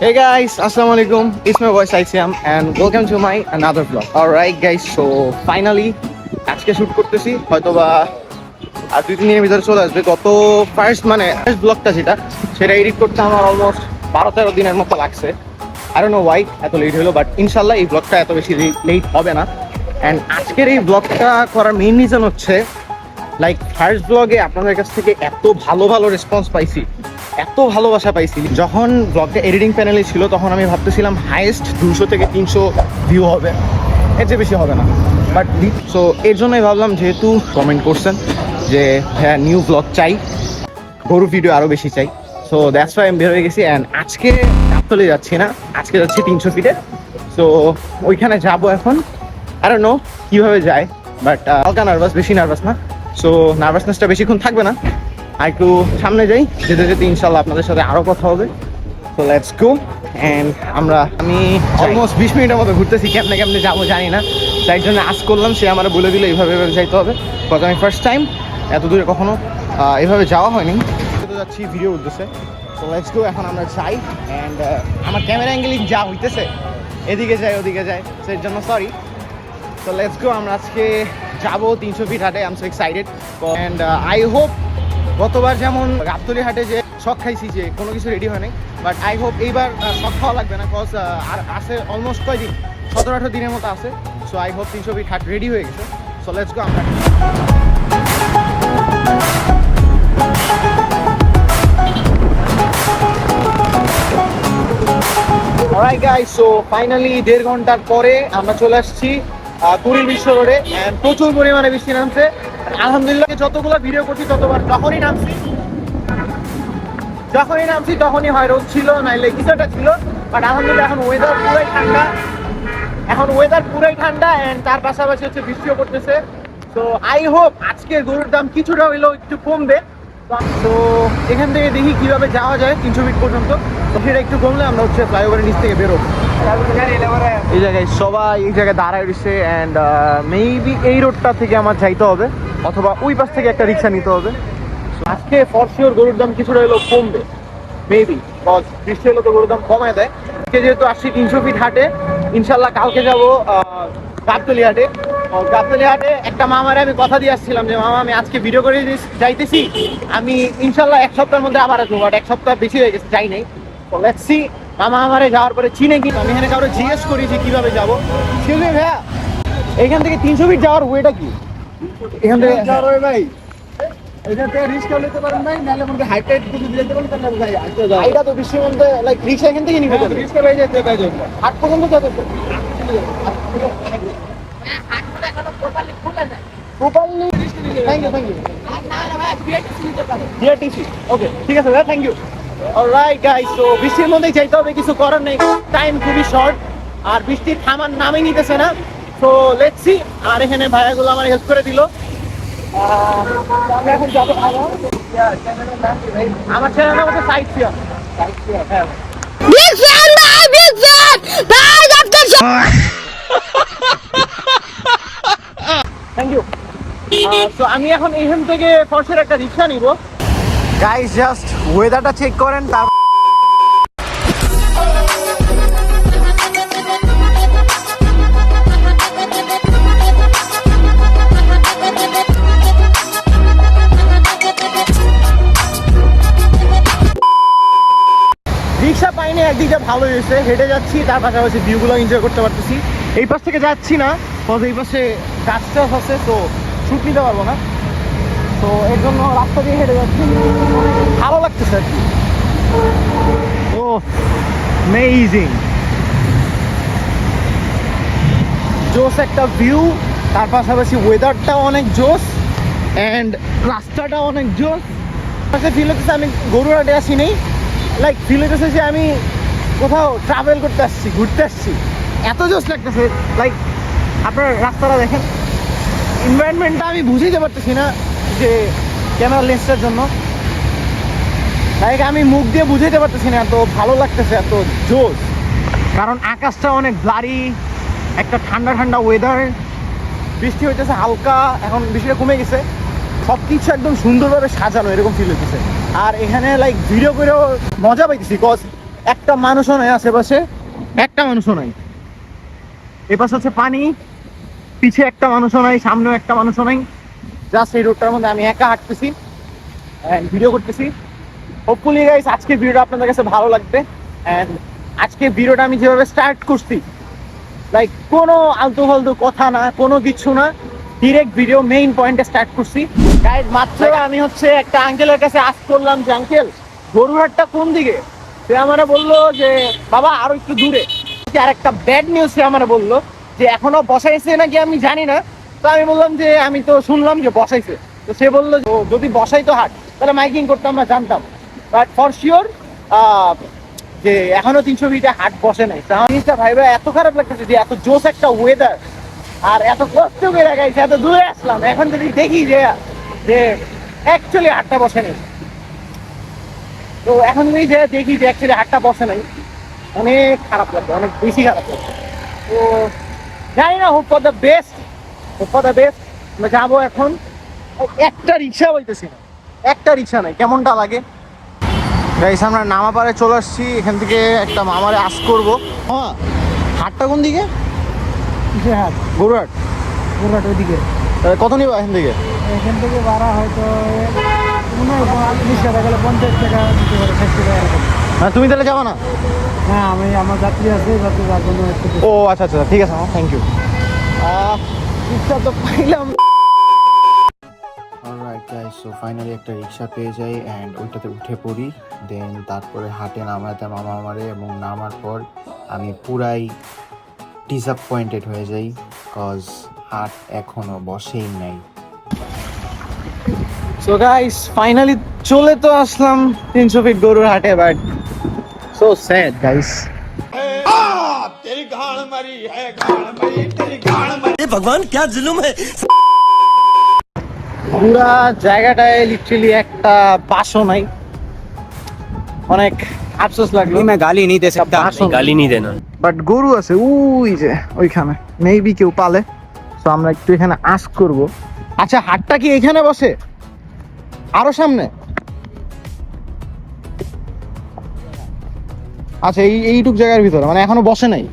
Hey guys, Assalamualaikum. It's my voice ICM and welcome to my another vlog. Alright guys, so finally আজকে shoot করতেছি হয়তোবা আর 2-3 দিনের ভিতরে চলে আসবে। গত ফার্স্ট ব্লগটা সেটা এডিট করতে আমার অলমোস্ট 12-13 দিনের মতো লাগছে। I don't know why এত লেট হলো, বাট ইনশাল্লাহ এই ব্লগটা এত বেশি লেট হবে না। অ্যান্ড আজকের এই ব্লগটা করার মেইন রিজন হচ্ছে লাইক ফার্স্ট ব্লগে আপনাদের কাছ থেকে এত ভালো রেসপন্স পাইছি, এত ভালোবাসা পাইছি। যখন ব্লগটা এডিটিং প্যানেলে ছিল তখন আমি ভাবতেছিলাম হাইয়েস্ট 200 থেকে 300 ভিউ হবে, এর চেয়ে বেশি হবে না। বাট সো এর জন্যই ভাবলাম, যেহেতু কমেন্ট করছেন যে হ্যাঁ নিউ ব্লগ চাই, গরু ভিডিও আরও বেশি চাই, সো দ্যাটস ওয়াই আমি বের হয়ে গেছি। অ্যান্ড আজকে গাবতলী যাচ্ছি না, আজকে যাচ্ছি 300 ফিটে। সো ওইখানে যাবো এখন। I don't know কীভাবে যায়, বাট হালকা নার্ভাস, বেশি নার্ভাস না। সো নার্ভাসনেসটা বেশিক্ষণ থাকবে না, আর একটু সামনে যাই, যেতে যেতে ইনশাল্লাহ আপনাদের সাথে আরও কথা হবে। So let's go. অ্যান্ড আমি অলমোস্ট 20 মিনিটের মতো ঘুরতেছি, কেমনে যাবো জানি না। তাই জন্য আজ করলাম, সে আমার বলে দিল এইভাবে যাইতে হবে, বিকজ আমি ফার্স্ট টাইম এত দূরে কখনো এভাবে যাওয়া হয়নি। যাচ্ছি ভিডিও উদ্দেশ্যে। সো লেটস গো, এখন আমরা যাই। অ্যান্ড আমার ক্যামেরা অ্যাঙ্গেলিং যা হইতেছে, এদিকে যায় ওদিকে যায়, সেই জন্য সরি। সো লেটস গো, আমরা আজকে যাবো 300 ফিট হাটে। I am so excited. And I hope গতবার যেমন গাবতলী হাটে যে শখ খাইছি যে কোনো কিছু রেডি হয় নাই, বাট আই হোপ এইবার শখ খাওয়া লাগবে না, বিকজ আর আছে অলমোস্ট কয়দিন, 17-18 দিনের মতো আছে। সো আই হোপ 300 ফিট হাট রেডি হয়ে গেছে। So let's go. আমরা অলরাইট গাইস, সো ফাইনালি 1.5 ঘন্টার পরে আমরা চলে আসছি কুড়িল বিশ্ব রোডে। অ্যান্ড প্রচুর পরিমাণে বৃষ্টি নামছে। আলহামদুলিল্লাহ যতগুলো ভিডিও করছি ততবার যখনই নামছি তখনই হয় রোদ ছিল, নাইলে কিছুটা ছিল। বাট আলহামদুলিল্লাহ এখন ওয়েদার পুরাই ঠান্ডা। অ্যান্ড তার পাশাপাশি হচ্ছে বৃষ্টিও পড়তেছে। তো আই হোপ আজকের গরুর দাম কিছুটা হইলেও একটু কমবে। তো এখান থেকে দেখি কিভাবে যাওয়া যায় 300 ফিট পর্যন্ত। তো সেটা একটু কমলে আমরা হচ্ছে ফ্লাইওভারের নিচ থেকে বেরোবো। এই জায়গায় সবাই এই জায়গায় দাঁড়ায় রয়েছে। অ্যান্ড মেবি এই রোডটা থেকে আমার যাইতে হবে, অথবা ওই পাশ থেকে একটা রিক্সা নিতে হবে। আজকে ফর শিওর গরুর দাম কিছুটা হলেও কমবে, মেবি, বিকজ বৃষ্টি হলে তো গরুর দাম কমায় দেয়। আজকে যেহেতু আসছি 300 ফিট হাটে, ইনশাল্লাহ কালকে যাবো গাবতলী হাটে। গাবতলী হাটে একটা মামারে আমি কথা দিয়ে আসছিলাম যে মামা আমি আজকে ভিডিও করে যাইতেছি, আমি ইনশাল্লাহ 1 সপ্তাহের মধ্যে আবার আসবো। বাট 1 সপ্তাহ বেশি হয়ে গেছে, যাই নাই। তো লেটস সি মামা আমারে যাওয়ার পরে চিনে কি। আমি এখানে কারো জিজ্ঞেস করি যে কিভাবে যাবো। এক্সকিউজ মি ভাইয়া, এখান থেকে 300 ফিট যাওয়ার ওয়েটা কি? এখান থেকে ভাই এটাতে রিস্ক নিতে পারেন ভাই, নাহলে মনে হাই টাইট কিছু দিতে পারেন, তাহলে ভাই আসতে যাও। এটা তো বৃষ্টির মধ্যে লাইক রিক্সা এখান থেকে নিবে, রিস্ক ভাই যেতে ভাই যাবে হাট পর্যন্ত যেতে তো হাট পর্যন্ত এখনো প্রপারলি খোলা যায়। প্রপারলি থ্যাংক ইউ না ভাই বিআরটিসি নিতে পারেন। বিআরটিসি ওকে, ঠিক আছে ভাই, থ্যাংক ইউ। অলরাইট গাইস, তো বৃষ্টির মধ্যেই যাইতে হবে, কিছু করার নেই, টাইম খুবই শর্ট। আর বৃষ্টি থামার নামই নিতেছে না। So let's see. আর এখানে ভাইয়াগুলো আমার হেল্প করে দিল। আমরা এখন যাবো আমার ছেলের নাম হচ্ছে সাইড ফিয়ার। Thank you. তো আমি এখন এইখান থেকে ফর্সের একটা রিক্সা নিব। গাইস জাস্ট ওয়েদারটা চেক করেন। তার রিক্সা পাইনি, একদিকে ভালো হয়েছে, হেঁটে যাচ্ছি, তার পাশাপাশি ভিউগুলো এনজয় করতে পারতেছি। এই পাশ থেকে যাচ্ছি না, কারণ এই পাশে গাছ টাছ আছে, তো শুট নিতে পারবো না। তো এর জন্য রাস্তা দিয়ে হেঁটে যাচ্ছি, ভালো লাগতেছে আর কি। ও অ্যামেজিং, জোস একটা ভিউ, তার পাশাপাশি ওয়েদারটাও অনেক জোস, অ্যান্ড রাস্তাটাও অনেক জোস। ফিল হতেছে আমি গরুরাটে আসি নেই, লাইক ফিল হইতেছে যে আমি কোথাও ট্রাভেল করতে আসছি, ঘুরতে আসছি, এত জোস লাগতেছে। লাইক আপনার রাস্তাটা দেখেন, এনভায়রনমেন্টটা আমি বুঝাইতে পারতেছি না যে ক্যামেরা লেন্সটার জন্য, লাইক আমি মুখ দিয়ে বুঝাইতে পারতেছি না, এত ভালো লাগতেছে, এত জোস। কারণ আকাশটা অনেক ব্লারি, একটা ঠান্ডা ওয়েদার, বৃষ্টি হইতেছে হালকা, এখন বৃষ্টিটা কমে গেছে, সব কিছু একদম সুন্দরভাবে সাজানো, এরকম ফিল হইতেছে। আর এখানে লাইক ভিডিও করেও মজা পাইতেছি, কজ একটা মানুষও নাই আশেপাশে, একটা মানুষও নাই। এপাশে হচ্ছে পানি, পিছে একটা মানুষও নাই, সামনেও একটা মানুষও নাই। জাস্ট এই রোডটার মধ্যে আমি একা হাঁটতেছি এন্ড ভিডিও করতেছি। হোপফুলি গাইস আজকে ভিডিওটা আপনাদের কাছে ভালো লাগবে। এন্ড আজকে ভিডিওটা আমি যেভাবে স্টার্ট করছি, লাইক কোনো আলতু ফালতু কথা না, কোনো কিছু না, ডিরেক্ট ভিডিও মেইন পয়েন্টে স্টার্ট করছি। গাইস মাত্র আমি হচ্ছে একটা আঙ্কেলের কাছে আস্ক করলাম যে আঙ্কেল গরুহাটটা কোন দিকে। সে আমারে বললো যে বাবা আরো একটু দূরে। আর একটা ব্যাড নিউজ সে আমারে বললো যে এখনো বসাইছে নাকি আমি জানি না। তো আমি বললাম যে আমি তো শুনলাম যে বসাইছে। তো সে বললো যদি বসাইতো হাট তাহলে মাইকিং করতে আমরা জানতাম, বাট ফর শিওর যে এখনো 300 ফিটে হাট বসে নাই। তো আমার জিনিসটা ভাই এত খারাপ লাগতেছে যে এত জোস একটা ওয়েদার আর এত কষ্ট করে গাইছে, এত দূরে আসলাম, এখন যদি দেখি যে যে অ্যাকচুয়ালি হাটটা বসে নেই। তো এখন যদি যে দেখি যে অ্যাকচুয়ালি হাটটা বসে নাই, অনেক খারাপ লাগবে, অনেক বেশি খারাপ লাগবে। তো জানি না, hope for the best, hope for the best. আমরা যাবো এখন। একটা রিক্সা বলতেছি না, একটা রিক্সা নাই, কেমনটা লাগে গাইস। আমরা নামাপাড়ায় চলে আসছি, এখান থেকে একটা মামারে আস্ক করবো। হ্যাঁ, হাটটা কোন দিকে? হাট গরুহাট। গরুহাট ওইদিকে। তাহলে কত নিবা এখান থেকে? এখান থেকে ভাড়া হয়তো মনে হয় 30 টাকা গেলে 50 টাকা দিতে পারে, 60 টাকা এরকম। হ্যাঁ, তুমি তাহলে যাবো না? হ্যাঁ, আমি আমার যাত্রী আছে, যাত্রী যার জন্য একটু ও আচ্ছা আচ্ছা, ঠিক আছে, থ্যাংক ইউ। রিক্সা তো পাইলাম। অলরাইট গাইস, সো ফাইনালি একটা রিক্সা পেয়ে যাই অ্যান্ড ওইটাতে উঠে পড়ি। দেন তারপরে হাটে নামাতে মামা আমারে, এবং নামার পর আমি পুরাই ডিসঅ্যাপয়েন্টেড হয়ে যাই, কজ হাট এখনো বসেই নাই। সো গাইস ফাইনালি চলে তো আসলাম 300 ফিট গরুর হাটে, বাট সো স্যাড গাইস। भगवान क्या जुल्म है। পুরা জায়গাটায় লিটারালি একটা বাসও নাই, অনেক আফসোস লাগলো। मैं गाली नहीं दे सकता, बासों में। गाली नहीं देना। বাট গরু আছে ওই যে ওইখানে, মেবি কেউ পালে। তো আমরা একটু এখানে আস্ক করব। আচ্ছা, হাটটা কি এখানে বসে আরো সামনে? আচ্ছা, এইটুক জায়গার ভিতরে মানে এখনো বসে নাই,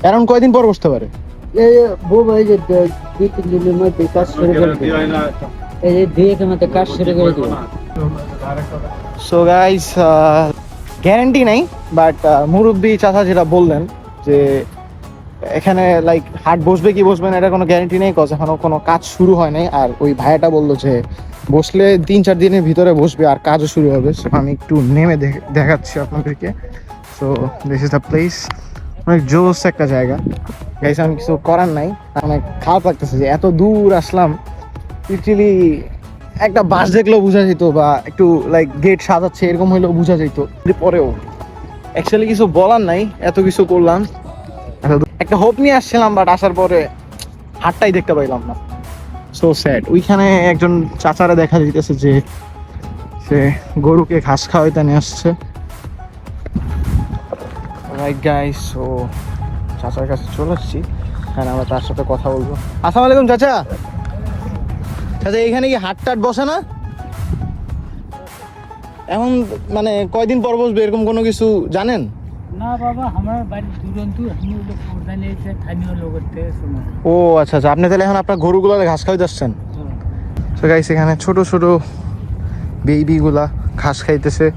এখন কয়দিন পর বসতে পারে? वो भाई যে 2-3 দিনের মধ্যে কাজ শুরু করে দিবে, এই যে 2 মধ্যে কাজ শুরু করে দিবে। সো গাইস গ্যারান্টি নাই, বাট মুরব্বি চাচা যেটা বললেন যে এখানে লাইক হাট বসবে কি বসবে না এটা কোনো গ্যারান্টি নেই, কজ এখনো কোনো কাজ শুরু হয় নাই। আর ওই ভাইয়াটা বললো যে বসলে 3-4 দিনের ভিতরে বসবে আর কাজও শুরু হবে। সো আমি একটু নেমে দেখাচ্ছি আপনাদেরকে। So this is the place, অনেক জোস একটা জায়গা গাইস। আমি কিছু করার নাই, অনেক খারাপ লাগতেছে যে এত দূর আসলাম। লিটারালি একটা বাস দেখলেও বোঝা যেত, বা একটু লাইক গেট সাজাচ্ছে এরকম হইলেও বোঝা যেত। পরেও অ্যাকচুয়ালি কিছু বলার নাই, এত কিছু করলাম, একটা হোপ নিয়ে আসছিলাম, বাট আসার পরে হাটটাই দেখতে পাইলাম না। So sad. ওইখানে একজন চাচারা দেখা যাইতেছে যে সে গরুকে ঘাস খাওয়াইতে নিয়ে আসছে। রাইট গাইস, সো চাচার কাছে চলে আসছি, হ্যাঁ আমরা তার সাথে কথা বলবো। আসসালামু আলাইকুম চাচা। চাচা, এখানে কি হাট টাট বসে না এখন? মানে কয়দিন পর বসবে এরকম কোনো কিছু জানেন? না বাবা, আমার বাড়ি দুরন্তু, আমি লোক প্রধান এসে স্থানীয় লোকতে শোনা। ও আচ্ছা আচ্ছা, আপনি তাহলে এখন আপনার গরুগুলো ঘাস খাওয়াইতে আসছেন? তো গাইস এখানে ছোট ছোট বেবিগুলা ঘাস খাইতেছে,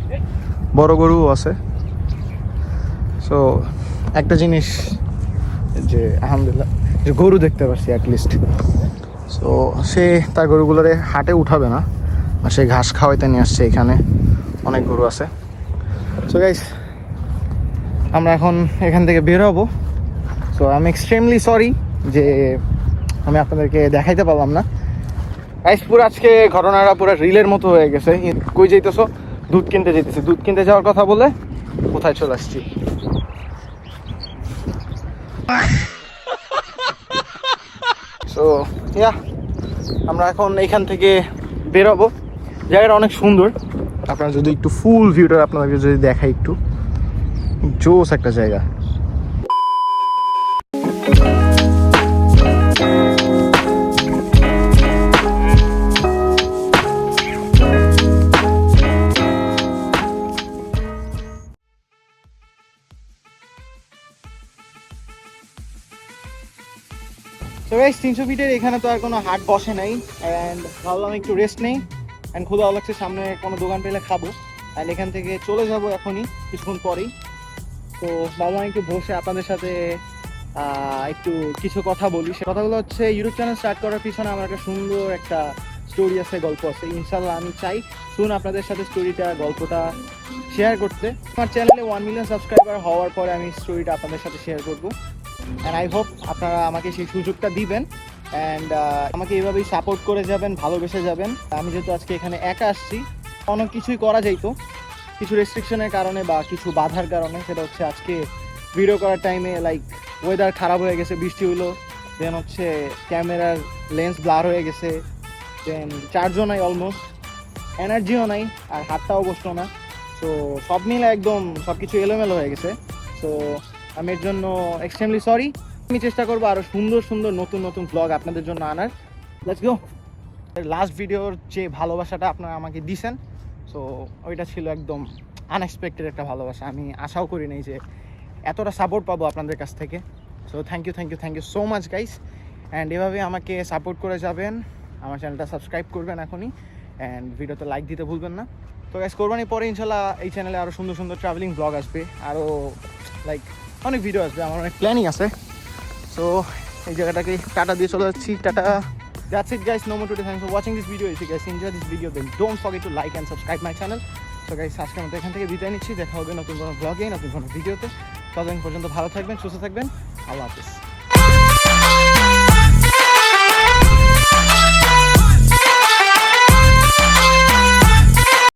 বড় গরুও আছে। সো একটা জিনিস যে আলহামদুলিল্লাহ যে গরু দেখতে পাচ্ছি অ্যাটলিস্ট। সো সে তার গরুগুলোরে হাটে উঠাবে না, আর সে ঘাস খাওয়াইতে নিয়ে আসছে। এখানে অনেক গরু আছে। সো গাইস আমরা এখন এখান থেকে বের হবো। So I am extremely sorry যে আমি আপনাদেরকে দেখাইতে পারলাম না গাইস। পুরো আজকে ঘটনাটা পুরো রিলের মতো হয়ে গেছে। কই যাইতেছো? দুধ কিনতে যেতেছি। দুধ কিনতে যাওয়ার কথা বলে কোথায় চলে আসছি। সো ইয়া, আমরা এখন এখান থেকে বেরোবো। জায়গাটা অনেক সুন্দর, আপনারা যদি একটু ফুল ভিউটা আপনাদেরকে যদি দেখাই, একটু জোস একটা জায়গা। তো গাইস 300 ফিটের এখানে তো আর কোনো হাট বসে নাই, অ্যান্ড ভাবলাম একটু রেস্ট নেই, অ্যান্ড ক্ষুধাও লাগছে, সামনে কোনো দোকান পেলে খাবো, অ্যান্ড এখান থেকে চলে যাব এখনই কিছুক্ষণ পরেই। তো ভাবলাম একটু বসে আপনাদের সাথে একটু কিছু কথা বলি। সে কথাগুলো হচ্ছে, ইউটিউব চ্যানেল স্টার্ট করার পিছনে আমার একটা সুন্দর একটা স্টোরি আছে, গল্প আছে। ইনশাল্লাহ আমি চাই শুন আপনাদের সাথে স্টোরিটা, গল্পটা শেয়ার করতে। আমার চ্যানেলে 1 মিলিয়ন সাবস্ক্রাইবার হওয়ার পরে আমি স্টোরিটা আপনাদের সাথে শেয়ার করবো, অ্যান্ড আই হোপ আপনারা আমাকে সেই সুযোগটা দিবেন, অ্যান্ড আমাকে এইভাবেই সাপোর্ট করে যাবেন, ভালোবেসে যাবেন। আমি যেহেতু আজকে এখানে একা আসছি, অনেক কিছুই করা যাইতো, কিছু রেস্ট্রিকশনের কারণে বা কিছু বাধার কারণে। সেটা হচ্ছে আজকে ভিডিও করার টাইমে লাইক ওয়েদার খারাপ হয়ে গেছে, বৃষ্টি হইলো, দেন হচ্ছে ক্যামেরার লেন্স ব্লার হয়ে গেছে, দেন চার্জও নাই, অলমোস্ট এনার্জিও নাই, আর হাতটাও বসলো না। সো সব মিলে একদম সব কিছু এলোমেলো হয়ে গেছে। সো আমি এর জন্য এক্সট্রিমলি সরি। আমি চেষ্টা করবো আরও সুন্দর সুন্দর নতুন নতুন ব্লগ আপনাদের জন্য আনার। Let's go. লাস্ট ভিডিওর যে ভালোবাসাটা আপনারা আমাকে দিছেন, সো ওইটা ছিল একদম আনএক্সপেক্টেড একটা ভালোবাসা। আমি আশাও করি নাই যে এতটা সাপোর্ট পাবো আপনাদের কাছ থেকে। So thank you so much guys, and এভাবে আমাকে সাপোর্ট করে যাবেন। আমার চ্যানেলটা সাবস্ক্রাইব করবেন এখনই, অ্যান্ড ভিডিওতে লাইক দিতে ভুলবেন না। তো গাইস কোরবানির পরে ইনশাল্লাহ এই চ্যানেলে আরও সুন্দর সুন্দর ট্রাভেলিং ব্লগ আসবে, আরও লাইক অনেক ভিডিও আসবে, আমার অনেক প্ল্যানিং আছে। সো এই জায়গাটাকে টাটা দিয়ে চলে যাচ্ছি, tata. That's it guys, no more today. Thanks for watching this video. If you guys enjoyed this video, then don't forget to like and subscribe my channel. So guys, আজকের মতো এখান থেকে বিদায় নিচ্ছি। দেখা হবে নতুন কোনো ব্লগে, নতুন কোনো ভিডিওতে। ততদিন পর্যন্ত ভালো থাকবেন, সুস্থ থাকবেন। আল্লাহ হাফেজ।